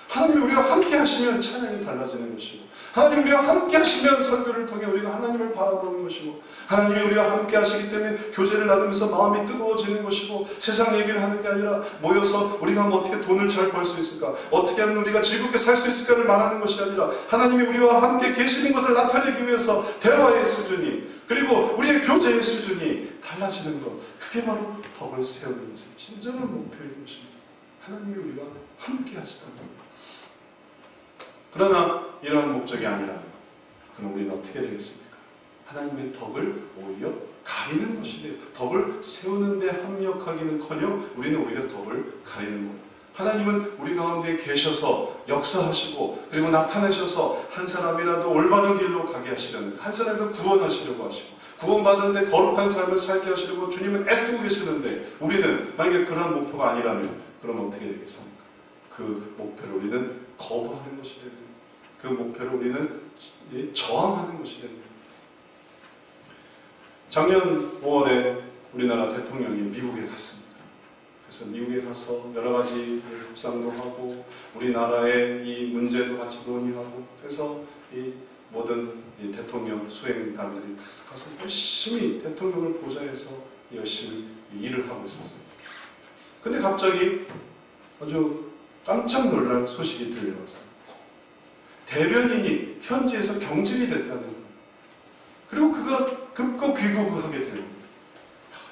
하나님이 우리가 함께 하시면 찬양이 달라지는 것이고, 하나님이 우리가 함께 하시면 설교를 통해 우리가 하나님을 바라보는 것이고, 하나님이 우리가 함께 하시기 때문에 교제를 나누면서 마음이 뜨거워지는 것이고, 세상 얘기를 하는 게 아니라 모여서 우리가 어떻게 돈을 잘 벌 수 있을까, 어떻게 하면 우리가 즐겁게 살 수 있을까를 말하는 것이 아니라 하나님이 우리와 함께 계시는 것을 나타내기 위해서 대화의 수준이, 그리고 우리의 교제의 수준이 달라지는 것, 그게 바로 덕을 세우는 것의 진정한 목표인 것입니다. 하나님이 우리와 함께 하시다는 것. 그러나 이러한 목적이 아니라면 그럼 우리는 어떻게 되겠습니까? 하나님의 덕을 오히려 가리는 것이 돼요. 덕을 세우는 데 합력하기는커녕 우리는 오히려 덕을 가리는 거예요. 하나님은 우리 가운데 계셔서 역사하시고, 그리고 나타내셔서 한 사람이라도 올바른 길로 가게 하시려는, 한 사람이라도 구원하시려고 하시고, 구원받은데 거룩한 삶을 살게 하시려고 주님은 애쓰고 계시는데, 우리는 만약에 그러한 목표가 아니라면 그럼 어떻게 되겠습니까? 그 목표를 우리는 거부하는 것이 됩니다. 그 목표를 우리는 저항하는 것이 됩니다. 작년 5월에 우리나라 대통령이 미국에 갔습니다. 그래서 미국에 가서 여러 가지 묵상도 하고 우리나라의 이 문제도 같이 논의하고, 그래서 이 모든 이 대통령 수행관들이 가서 열심히 대통령을 보좌해서 열심히 일을 하고 있었어요. 근데 갑자기 아주 깜짝 놀랄 소식이 들려왔어요. 대변인이 현지에서 경질이 됐다는 거예요. 그리고 그가 급거 귀국을 하게 되는 거예요.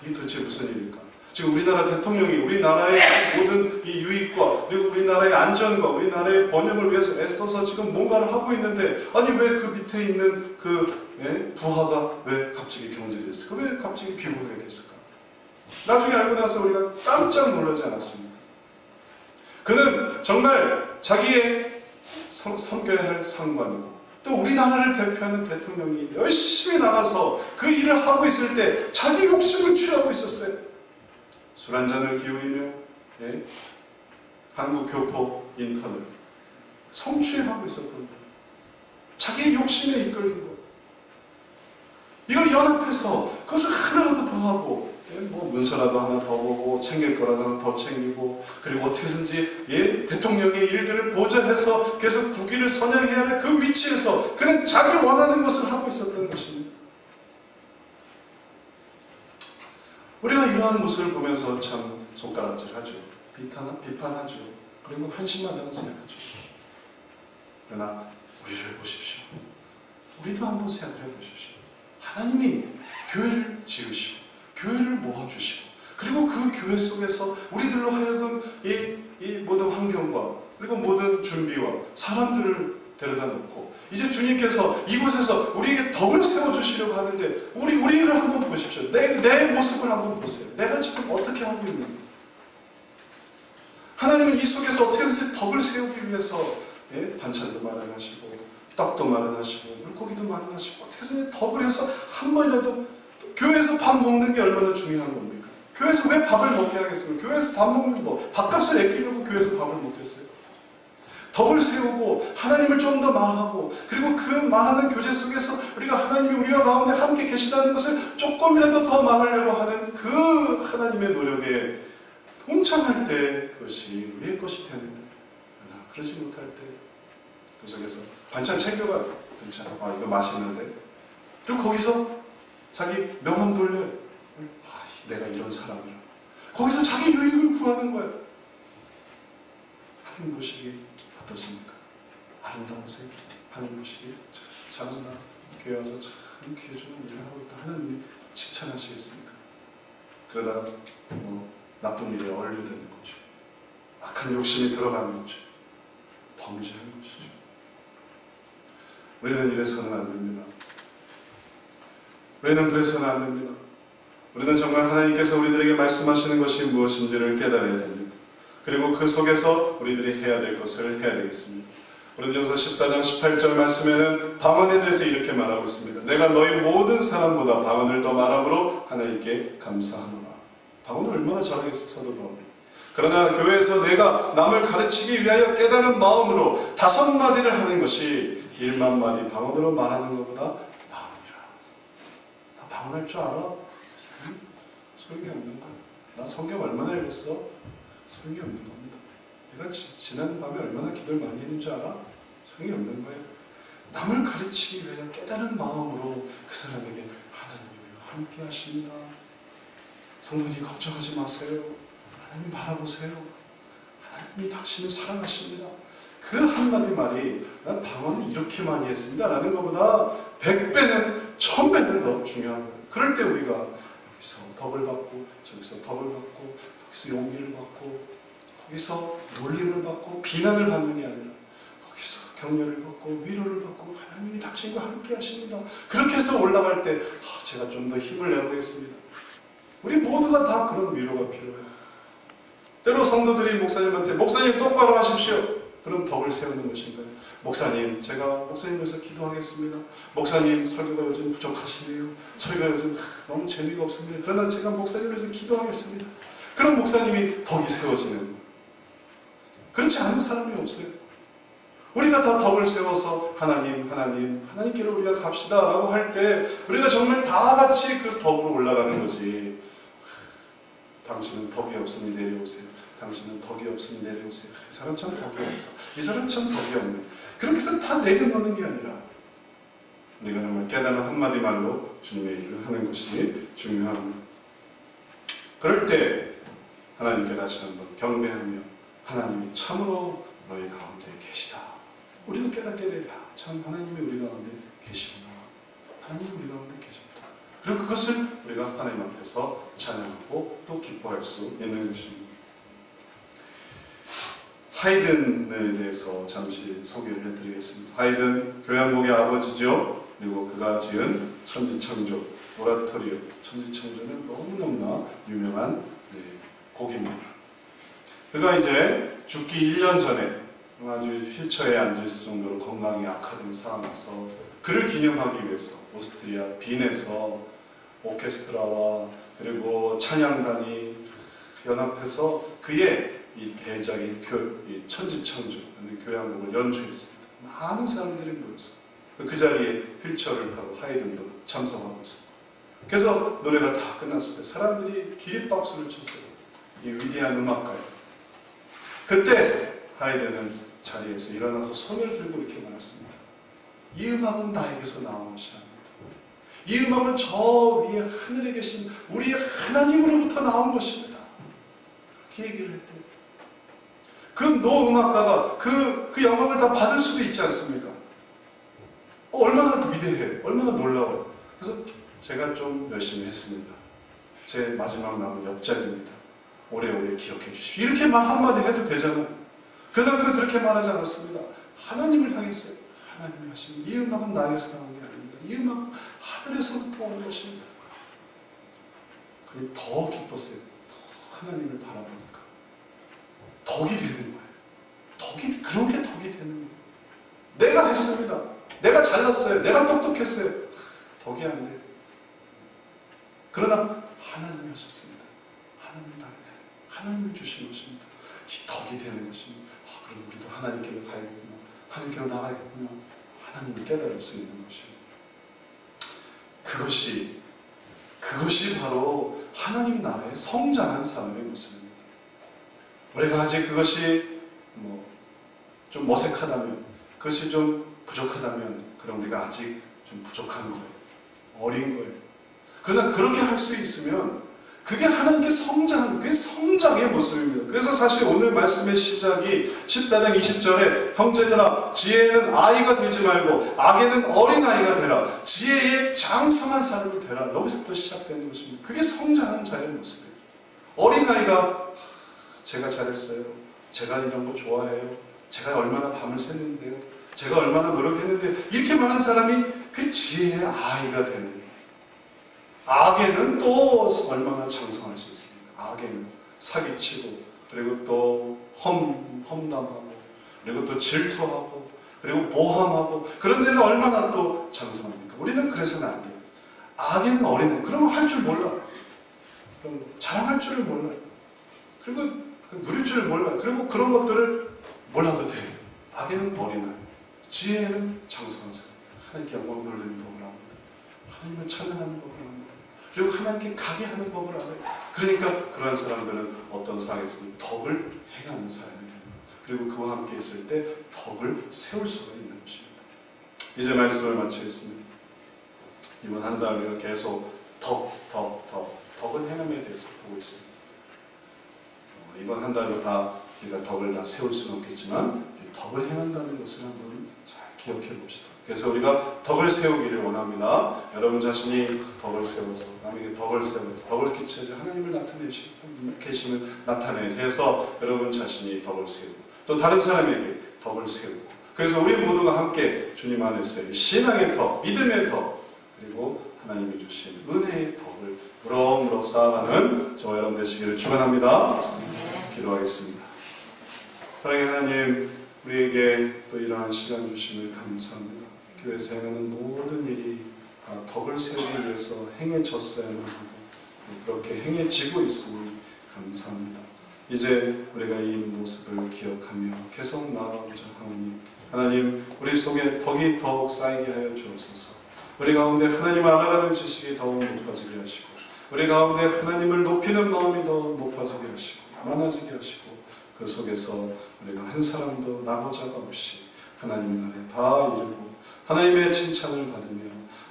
이게 도대체 무슨 일일까? 지금 우리나라 대통령이 우리나라의 모든 이 유익과, 그리고 우리나라의 안전과 우리나라의 번영을 위해서 애써서 지금 뭔가를 하고 있는데, 아니 왜 그 밑에 있는 그 부하가 왜 갑자기 경질이 됐을까? 왜 갑자기 귀국하게 됐을까? 나중에 알고 나서 우리가 깜짝 놀라지 않았습니까? 그는 정말 자기의 섬겨야 할 상관이고, 또 우리나라를 대표하는 대통령이 열심히 나가서 그 일을 하고 있을 때 자기 욕심을 취하고 있었어요. 술 한잔을 기울이며 한국 교포 인턴을 성추행하고 있었던 거예요. 자기의 욕심에 이끌린 거예요. 이걸 연합해서 그것을 하나라도 더 하고, 뭐 문서라도 하나 더 보고 챙길 거라도 하나 더 챙기고, 그리고 어떻게든지 대통령의 일들을 보좌해서 계속 국위를 선양해야 할 그 위치에서 그는 자기 원하는 것을 하고 있었던 것입니다. 우리가 이러한 모습을 보면서 참 손가락질하죠. 비판하죠. 그리고 한심하다고 생각하죠. 그러나 우리를 보십시오. 우리도 한번 생각해 보십시오. 하나님이 교회를 지으시고 교회를 모아주시고, 그리고 그 교회 속에서 우리들로 하여금 이 모든 환경과 그리고 모든 준비와 사람들을 데려다 놓고, 이제 주님께서 이곳에서 우리에게 덕을 세워주시려고 하는데, 우리를 한번 보십시오. 내 모습을 한번 보세요. 내가 지금 어떻게 하고 있는가? 하나님은 이 속에서 어떻게든지 덕을 세우기 위해서 반찬도 마련하시고 떡도 마련하시고 물고기도 마련하시고, 어떻게든지 덕을 해서 한 번이라도, 교회에서 밥 먹는 게 얼마나 중요한 겁니까? 교회에서 왜 밥을 먹게 하겠습니까? 교회에서 밥 먹는 밥값을 아끼려고 교회에서 밥을 먹겠어요? 덕을 세우고 하나님을 좀 더 말하고, 그리고 그 말하는 교제 속에서 우리가 하나님이 우리와 가운데 함께 계시다는 것을 조금이라도 더 말하려고 하는 그 하나님의 노력에 동참할 때 그것이 우리의 것이 되는데, 그러나 그러지 못할 때 그 속에서 반찬 챙겨가요. 괜찮아. 이거 맛있는데. 그리고 거기서 자기 명함 돌려요. 내가 이런 사람이라. 거기서 자기 유익을 구하는 거예요. 하나님 보시기 어떻습니까? 아름다우세요? 하나님 보시기 잘한다. 교회 와서 참 귀해주는 일을 하고 있다. 하나님이 칭찬하시겠습니까? 그러다가 나쁜 일에 얼류되는 거죠. 악한 욕심이 들어가는 거죠. 범죄하는 것이죠. 우리는 이래서는 안 됩니다. 우리는 그래서는 안 됩니다. 우리는 정말 하나님께서 우리들에게 말씀하시는 것이 무엇인지를 깨달아야 됩니다. 그리고 그 속에서 우리들이 해야 될 것을 해야 되겠습니다. 고린도전서 14장 18절 말씀에는 방언에 대해서 이렇게 말하고 있습니다. 내가 너희 모든 사람보다 방언을 더 말함으로 하나님께 감사하노라. 방언을 얼마나 잘하겠어, 사도 바울이. 그러나 교회에서 내가 남을 가르치기 위하여 깨달은 마음으로 5마디를 하는 것이 1만 마디 방언으로 말하는 것보다 나으니라. 나 방언할 줄 알아? 응? 소용이 없는 거야. 나 성경 얼마나 읽었어? 소용이 없는 겁니다. 내가 지난 밤에 얼마나 기도를 많이 했는 줄 알아? 소용이 없는 거예요. 남을 가르치기 위해 깨달은 마음으로 그 사람에게 하나님이 우리와 함께 하십니다. 성도님 걱정하지 마세요. 하나님 바라보세요. 하나님이 당신을 사랑하십니다. 그 한마디 말이 난 방언을 이렇게 많이 했습니다 라는 것보다 100배는 1000배는 더 중요한 거예요. 그럴 때 우리가 여기서 덕을 받고 저기서 덕을 받고 여기서 용기를 받고 거기서 놀림을 받고 비난을 받는 게 아니라 거기서 격려를 받고 위로를 받고 하나님이 당신과 함께 하십니다. 그렇게 해서 올라갈 때 제가 좀 더 힘을 내보겠습니다. 우리 모두가 다 그런 위로가 필요해요. 때로 성도들이 목사님한테 목사님 똑바로 하십시오. 그럼 덕을 세우는 것인가요? 목사님 제가 목사님 위해서 기도하겠습니다. 목사님 설교가 요즘 부족하시네요. 설교가 요즘 너무 재미가 없습니다. 그러나 제가 목사님 위해서 기도하겠습니다. 그럼 목사님이 덕이 세워지는 거예요. 그렇지 않은 사람이 없어요. 우리가 다 덕을 세워서 하나님께로 우리가 갑시다 라고 할 때 우리가 정말 다 같이 그 덕으로 올라가는 거지. 당신은 덕이 없으니 내려오세요. 당신은 덕이 없으니 내려오세요. 이 사람 참 덕이 없어. 이 사람 참 덕이 없네. 그렇게 해서 다 내려놓는 게 아니라 우리가 정말 깨달은 한마디 말로 주님의 일을 하는 것이 중요합니다. 그럴 때 하나님께 다시 한번 경배하며 하나님이 참으로 너희 가운데 계시다. 우리도 깨닫게 돼. 참 하나님이 우리 가운데 계시구나. 하나님이 우리 가운데 계십니다. 그리고 그것을 우리가 하나님 앞에서 찬양하고 또 기뻐할 수 있는 것입니다. 하이든에 대해서 잠시 소개를 해드리겠습니다. 하이든 교향곡의 아버지죠. 그리고 그가 지은 천지창조, 오라토리오. 천지창조는 너무너무나 유명한 곡입니다. 그가 이제 죽기 1년 전에 아주 휠체어에 앉아있을 정도로 건강이 악화된 상황에서 그를 기념하기 위해서 오스트리아 빈에서 오케스트라와 그리고 찬양단이 연합해서 그의 이 대작인 이 천지창조 교향곡을 연주했습니다. 많은 사람들이 모여서 그 자리에 휠체어를 타고 하이든도 참석하고 있습니다. 그래서 노래가 다 끝났을 때 사람들이 기립박수를 쳤어요. 이 위대한 음악가요. 그때 하이든은 자리에서 일어나서 손을 들고 이렇게 말했습니다. 이 음악은 나에게서 나온 것이 아닙니다. 이 음악은 저 위에 하늘에 계신 우리 하나님으로부터 나온 것입니다. 그 얘기를 했대요. 그 노음악가가 그 영광을 다 받을 수도 있지 않습니까? 얼마나 위대해요. 얼마나 놀라워요. 그래서 제가 좀 열심히 했습니다. 제 마지막 남은 옆자리입니다. 오래오래 기억해 주십시오. 이렇게 말 한마디 해도 되잖아요. 그러나 그는 그렇게 말하지 않았습니다. 하나님을 향했어요. 하나님이 하시는 이 음악은 나에게서 나온 게 아닙니다. 이 음악은 하늘에서부터 온 것입니다. 그는 더 기뻤어요. 더 하나님을 바라보니까 덕이 되는 거예요. 그렇게 덕이 되는 거예요. 내가 됐습니다. 내가 잘났어요. 내가 똑똑했어요. 덕이 안 돼요. 그러나 하나님이 하셨습니다. 하나님이 주신 것입니다. 이 덕이 되는 것입니다. 그럼 우리도 하나님께로 가야겠구나. 하나님께로 나가야겠구나. 하나님을 깨달을 수 있는 것입니다. 그것이 바로 하나님 나라의 성장한 삶의 모습입니다. 우리가 아직 그것이 좀 어색하다면, 그것이 좀 부족하다면, 그럼 우리가 아직 좀 부족한 거예요. 어린 거예요. 그러나 그렇게 할 수 있으면 그게 하나님께 성장하는, 그게 성장의 모습입니다. 그래서 사실 오늘 말씀의 시작이 14장 20절에 형제들아 지혜는 아이가 되지 말고 악에는 어린아이가 되라. 지혜의 장성한 사람이 되라. 여기서부터 시작되는 것입니다. 그게 성장한 자의 모습이에요. 어린아이가 제가 잘했어요. 제가 이런 거 좋아해요. 제가 얼마나 밤을 샜는데요. 제가 얼마나 노력했는데 이렇게 많은 사람이 그 지혜의 아이가 되는 거예요. 악에는 또 얼마나 장성할 수 있습니까? 악에는 사기치고 그리고 또 험담하고 그리고 또 질투하고 그리고 모함하고 그런 데는 얼마나 또 장성합니까? 우리는 그래서는 안 돼요. 악에는 어린애. 그러면 할 줄 몰라. 그럼 자랑할 줄을 몰라요. 그리고 누릴 줄을 몰라요. 그리고 그런 것들을 몰라도 돼요. 악에는 어린애. 지혜는 장성한 사람, 하나님께 영광 돌리는 법을 압니다. 하나님을 찬양하는 법을 압니다. 그리고 하나님께 가게 하는 법을 알아요. 그러니까 그러한 사람들은 어떤 상황에서 덕을 행하는 사람이 됩니다. 그리고 그와 함께 있을 때 덕을 세울 수가 있는 것입니다. 이제 말씀을 마치겠습니다. 이번 한 달 우리가 계속 덕을 행함에 대해서 보고 있습니다. 이번 한 달도 다 우리가 덕을 다 세울 수는 없겠지만 덕을 행한다는 것을 한번 잘 기억해 봅시다. 그래서 우리가 덕을 세우기를 원합니다. 여러분 자신이 덕을 세워서 남에게 덕을 세워서 덕을 끼쳐서 하나님을 계시면 나타내서 해서 여러분 자신이 덕을 세우고 또 다른 사람에게 덕을 세우고 그래서 우리 모두가 함께 주님 안에서의 신앙의 덕, 믿음의 덕 그리고 하나님이 주신 은혜의 덕을 무럭무럭 쌓아가는 저와 여러분 되시기를 축원합니다. 기도하겠습니다. 사랑의 하나님, 우리에게 또 이러한 시간 주심을 감사합니다. 교회에서 행하는 모든 일이 다 덕을 세우기 위해서 행해졌어야만 하고 그렇게 행해지고 있으니 감사합니다. 이제 우리가 이 모습을 기억하며 계속 나아가고자 하오니 하나님, 우리 속에 덕이 더욱 쌓이게 하여 주옵소서. 우리 가운데 하나님 알아가는 지식이 더욱 높아지게 하시고 우리 가운데 하나님을 높이는 마음이 더 높아지게 하시고 많아지게 하시고 그 속에서 우리가 한 사람도 나고자가 없이 하나님 나라에 다 이루고 하나님의 칭찬을 받으며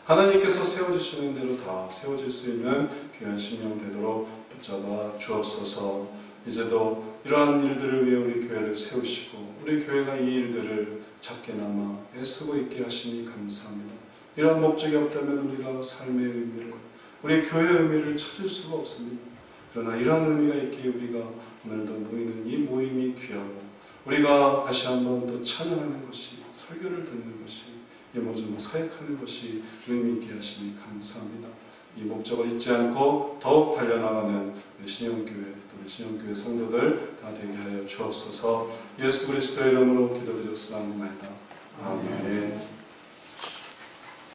하나님께서 세워주시는 대로 다 세워질 수 있는 귀한 심령 되도록 붙잡아 주옵소서. 이제도 이러한 일들을 위해 우리 교회를 세우시고 우리 교회가 이 일들을 작게나마 애쓰고 있게 하시니 감사합니다. 이러한 목적이 없다면 우리가 삶의 의미를 우리 교회의 의미를 찾을 수가 없습니다. 그러나 이러한 의미가 있기에 우리가 오늘도 모이는 이 모임이 귀하고 우리가 다시 한번 더 찬양하는 것이 설교를 듣는 것이 이 모든 사역하는 것이 의미 있게 하시니 감사합니다. 이 목적을 잊지 않고 더욱 달려나가는 우리 신영교회 또 우리 신영교회 성도들 다 되게 하여 주옵소서. 예수 그리스도의 이름으로 기도드렸사옵나이다. 아멘.